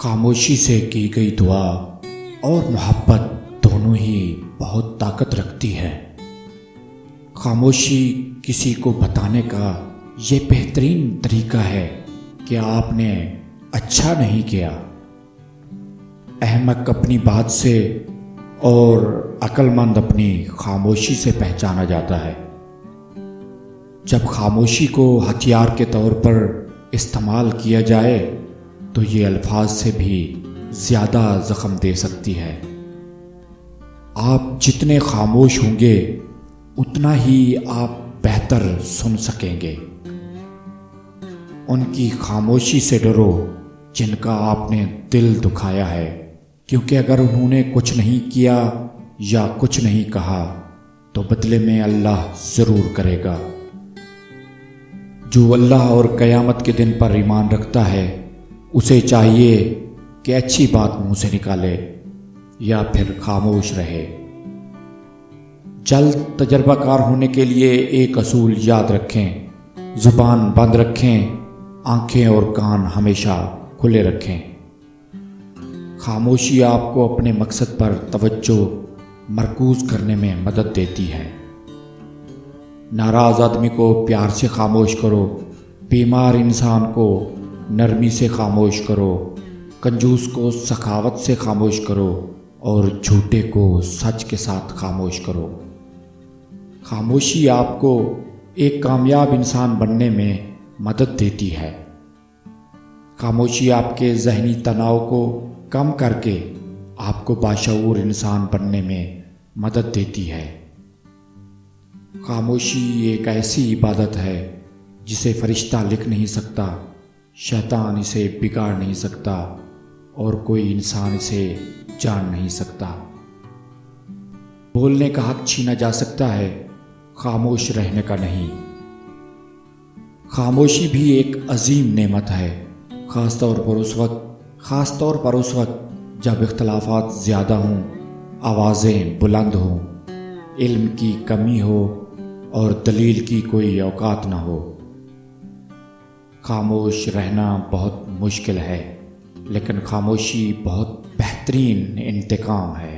خاموشی سے کی گئی دعا اور محبت دونوں ہی بہت طاقت رکھتی ہے۔ خاموشی کسی کو بتانے کا یہ بہترین طریقہ ہے کہ آپ نے اچھا نہیں کیا۔ احمق اپنی بات سے اور عقل مند اپنی خاموشی سے پہچانا جاتا ہے۔ جب خاموشی کو ہتھیار کے طور پر استعمال کیا جائے تو یہ الفاظ سے بھی زیادہ زخم دے سکتی ہے۔ آپ جتنے خاموش ہوں گے اتنا ہی آپ بہتر سن سکیں گے۔ ان کی خاموشی سے ڈرو جن کا آپ نے دل دکھایا ہے، کیونکہ اگر انہوں نے کچھ نہیں کیا یا کچھ نہیں کہا تو بدلے میں اللہ ضرور کرے گا۔ جو اللہ اور قیامت کے دن پر ایمان رکھتا ہے اسے چاہیے کہ اچھی بات منہ سے نکالے یا پھر خاموش رہے۔ جلد تجربہ کار ہونے کے لیے ایک اصول یاد رکھیں: زبان بند رکھیں، آنکھیں اور کان ہمیشہ کھلے رکھیں۔ خاموشی آپ کو اپنے مقصد پر توجہ مرکوز کرنے میں مدد دیتی ہے۔ ناراض آدمی کو پیار سے خاموش کرو، بیمار انسان کو نرمی سے خاموش کرو، کنجوس کو سخاوت سے خاموش کرو اور جھوٹے کو سچ کے ساتھ خاموش کرو۔ خاموشی آپ کو ایک کامیاب انسان بننے میں مدد دیتی ہے۔ خاموشی آپ کے ذہنی تناؤ کو کم کر کے آپ کو باشعور انسان بننے میں مدد دیتی ہے۔ خاموشی ایک ایسی عبادت ہے جسے فرشتہ لکھ نہیں سکتا، شیطان اسے بگاڑ نہیں سکتا اور کوئی انسان اسے جان نہیں سکتا۔ بولنے کا حق چھینا جا سکتا ہے، خاموش رہنے کا نہیں۔ خاموشی بھی ایک عظیم نعمت ہے، خاص طور پر اس وقت جب اختلافات زیادہ ہوں، آوازیں بلند ہوں، علم کی کمی ہو اور دلیل کی کوئی اوقات نہ ہو۔ خاموش رہنا بہت مشکل ہے، لیکن خاموشی بہت بہترین انتقام ہے۔